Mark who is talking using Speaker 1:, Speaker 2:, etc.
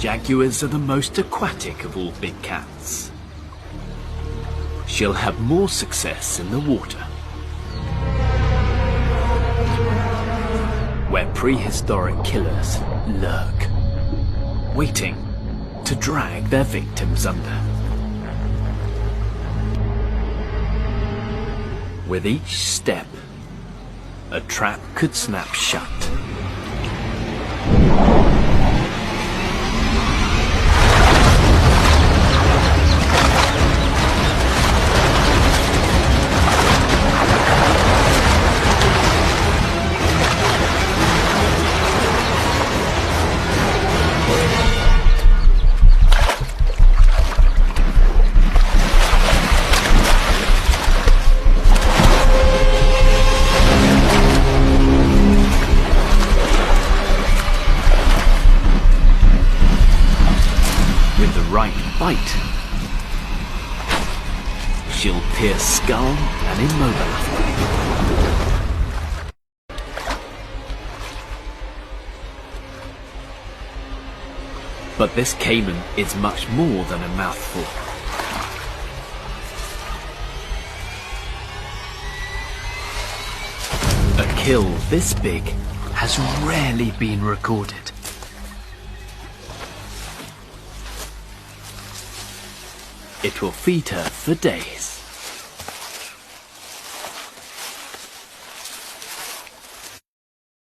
Speaker 1: Jaguars are the most aquatic of all big cats. She'll have more success in the water, where prehistoric killers lurk, waiting to drag their victims under. With each step, a trap could snap shut. With the right bite, she'll pierce skull and immobilize. But this caiman is much more than a mouthful. A kill this big has rarely been recorded. It will feed her for days.